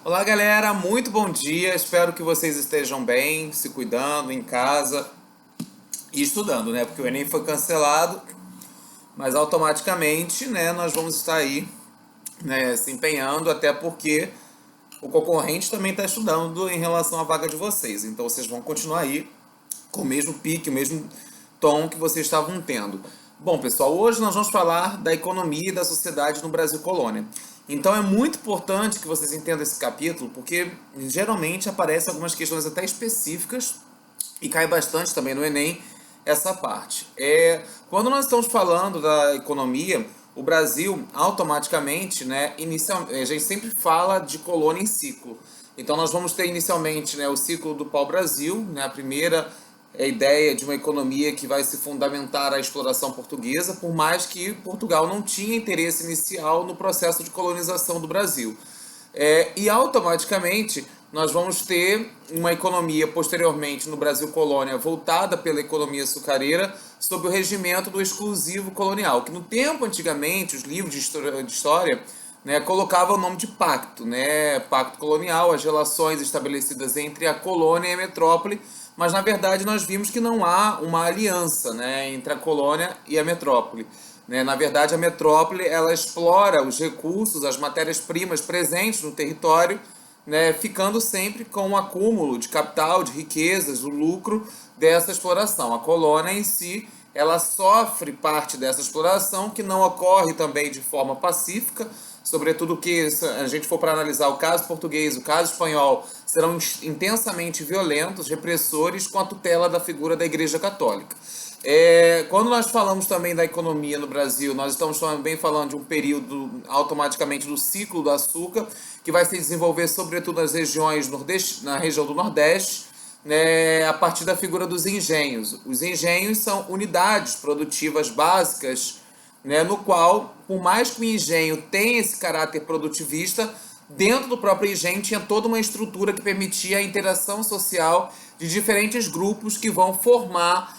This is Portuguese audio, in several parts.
Olá, galera, muito bom dia. Espero que vocês estejam bem, se cuidando em casa e estudando, né? Porque o Enem foi cancelado, mas automaticamente, né, nós vamos estar aí, né, se empenhando, até porque o concorrente também está estudando em relação à vaga de vocês. Então vocês vão continuar aí com o mesmo pique, o mesmo tom que vocês estavam tendo. Bom, pessoal, hoje nós vamos falar da economia e da sociedade no Brasil colônia. Então é muito importante que vocês entendam esse capítulo, porque geralmente aparecem algumas questões até específicas e cai bastante também no Enem essa parte. Quando nós estamos falando da economia, o Brasil automaticamente, né, a gente sempre fala de colônia em ciclo. Então nós vamos ter inicialmente, né, o ciclo do pau-brasil, né, a primeira ideia de uma economia que vai se fundamentar à exploração portuguesa, por mais que Portugal não tinha interesse inicial no processo de colonização do Brasil. E automaticamente nós vamos ter uma economia posteriormente no Brasil colônia voltada pela economia açucareira sob o regimento do exclusivo colonial, que no tempo antigamente os livros de história, né, colocavam o nome de pacto, né, pacto colonial, as relações estabelecidas entre a colônia e a metrópole, mas na verdade nós vimos que não há uma aliança, né, entre a colônia e a metrópole. Né? Na verdade, a metrópole ela explora os recursos, as matérias-primas presentes no território, né, ficando sempre com o acúmulo de capital, de riquezas, o lucro dessa exploração. A colônia em si, ela sofre parte dessa exploração, que não ocorre também de forma pacífica, sobretudo que, se a gente for para analisar o caso português, o caso espanhol, serão intensamente violentos, repressores, com a tutela da figura da Igreja Católica. Quando nós falamos também da economia no Brasil, nós estamos também falando de um período automaticamente do ciclo do açúcar, que vai se desenvolver sobretudo nas regiões nordeste, na região do Nordeste, né, a partir da figura dos engenhos. Os engenhos são unidades produtivas básicas, né, no qual, por mais que o engenho tenha esse caráter produtivista, dentro do próprio engenho tinha toda uma estrutura que permitia a interação social de diferentes grupos que vão formar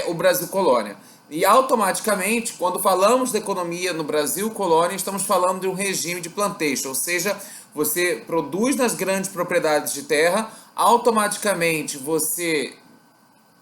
o Brasil colônia. E automaticamente, quando falamos da economia no Brasil colônia, estamos falando de um regime de plantation, ou seja, você produz nas grandes propriedades de terra, automaticamente você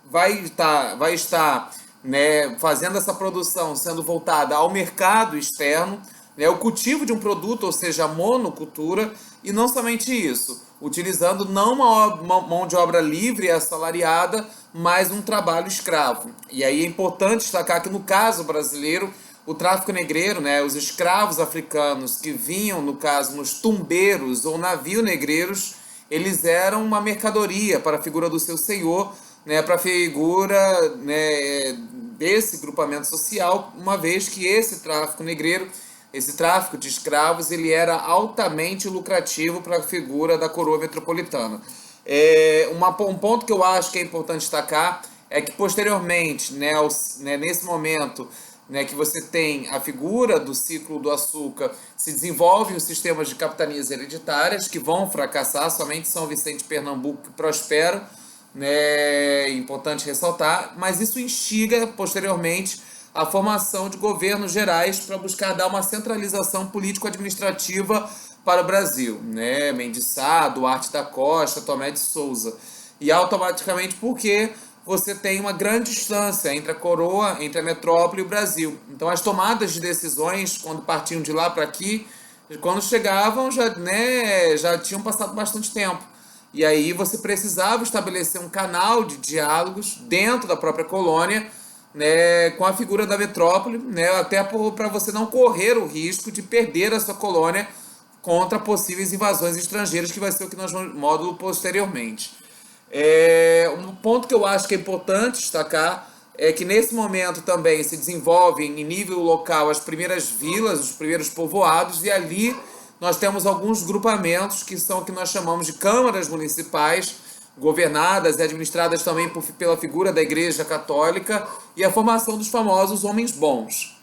vai estar, né, fazendo essa produção sendo voltada ao mercado externo, né, o cultivo de um produto, ou seja, a monocultura, e não somente isso, utilizando não uma mão de obra livre e assalariada, mas um trabalho escravo. E aí é importante destacar que no caso brasileiro, o tráfico negreiro, né, os escravos africanos que vinham, no caso, nos tumbeiros ou navio negreiros, eles eram uma mercadoria para a figura do seu senhor, né, para a figura, né, desse grupamento social, uma vez que esse tráfico negreiro, esse tráfico de escravos, ele era altamente lucrativo para a figura da coroa metropolitana. Um ponto que eu acho que é importante destacar é que posteriormente, né, nesse momento, né, que você tem a figura do ciclo do açúcar, se desenvolvem os sistemas de capitanias hereditárias que vão fracassar, somente São Vicente e Pernambuco que prosperam, né, é importante ressaltar, mas isso instiga posteriormente a formação de governos gerais para buscar dar uma centralização político-administrativa para o Brasil, né? Mendes Sá, Duarte da Costa, Tomé de Souza. E automaticamente porque você tem uma grande distância entre a coroa, entre a metrópole e o Brasil. Então as tomadas de decisões, quando partiam de lá para aqui, quando chegavam já tinham passado bastante tempo. E aí você precisava estabelecer um canal de diálogos dentro da própria colônia, né, com a figura da metrópole, né, até para você não correr o risco de perder a sua colônia contra possíveis invasões estrangeiras, que vai ser o que nós vamos módulo posteriormente. Um ponto que eu acho que é importante destacar é que nesse momento também se desenvolvem em nível local as primeiras vilas, os primeiros povoados, e ali nós temos alguns grupamentos que são o que nós chamamos de câmaras municipais, governadas e administradas também pela figura da Igreja Católica, e a formação dos famosos homens bons.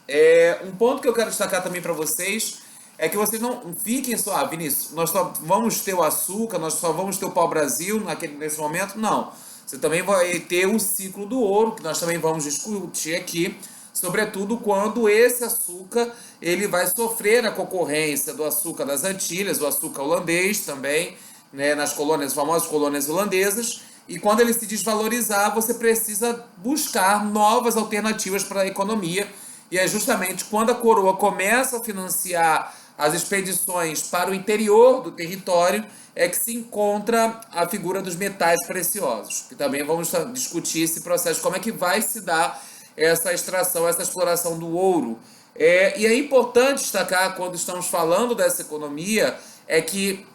Um ponto que eu quero destacar também para vocês é que vocês não fiquem só, Vinícius, nós só vamos ter o açúcar, nós só vamos ter o pau-brasil nesse momento, não. Você também vai ter o ciclo do ouro, que nós também vamos discutir aqui, sobretudo quando esse açúcar ele vai sofrer a concorrência do açúcar das Antilhas, o açúcar holandês também, né, nas colônias, famosas colônias holandesas, e quando ele se desvalorizar, você precisa buscar novas alternativas para a economia, e é justamente quando a coroa começa a financiar as expedições para o interior do território é que se encontra a figura dos metais preciosos. E também vamos discutir esse processo, como é que vai se dar essa extração, essa exploração do ouro. E é importante destacar, quando estamos falando dessa economia, é que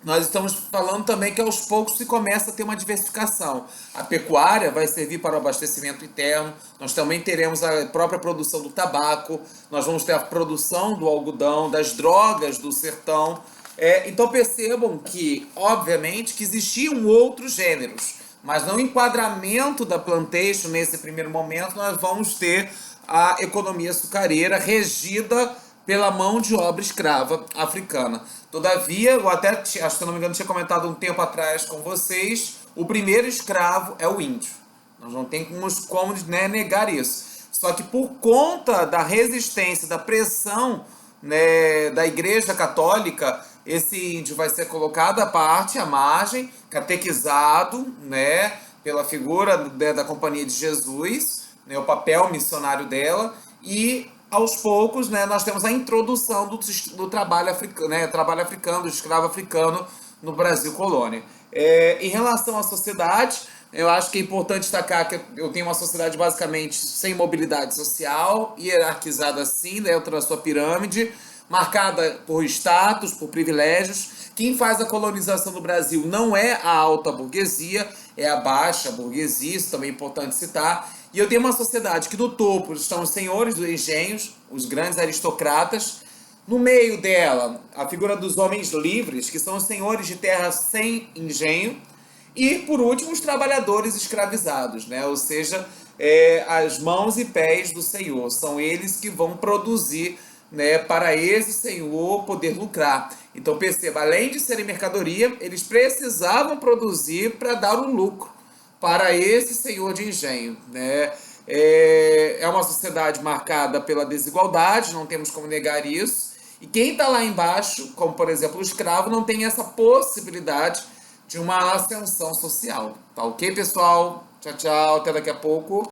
nós estamos falando também que aos poucos se começa a ter uma diversificação. A pecuária vai servir para o abastecimento interno, nós também teremos a própria produção do tabaco, nós vamos ter a produção do algodão, das drogas do sertão. Então percebam que, obviamente, que existiam outros gêneros, mas no enquadramento da plantation, nesse primeiro momento, nós vamos ter a economia açucareira regida pela mão de obra escrava africana. Todavia, eu até, acho que se não me engano, tinha comentado um tempo atrás com vocês, o primeiro escravo é o índio. Nós não temos como, né, negar isso. Só que por conta da resistência, da pressão, né, da Igreja Católica, esse índio vai ser colocado à parte, à margem, catequizado, né, pela figura, né, da Companhia de Jesus, né, o papel missionário dela, e aos poucos, né, nós temos a introdução do trabalho africano, né, do escravo africano no Brasil colônia. Em relação à sociedade, eu acho que é importante destacar que eu tenho uma sociedade basicamente sem mobilidade social, hierarquizada assim, dentro da sua pirâmide, marcada por status, por privilégios. Quem faz a colonização do Brasil não é a alta burguesia, é a baixa burguesia, isso também é importante citar. E eu tenho uma sociedade que do topo estão os senhores dos engenhos, os grandes aristocratas. No meio dela, a figura dos homens livres, que são os senhores de terra sem engenho. E, por último, os trabalhadores escravizados, né? Ou seja, as mãos e pés do senhor. São eles que vão produzir, né, para esse senhor poder lucrar. Então, perceba, além de serem mercadoria, eles precisavam produzir para dar um lucro para esse senhor de engenho, né? É uma sociedade marcada pela desigualdade, não temos como negar isso. E quem está lá embaixo, como por exemplo o escravo, não tem essa possibilidade de uma ascensão social. Tá ok, pessoal? Tchau, tchau, até daqui a pouco.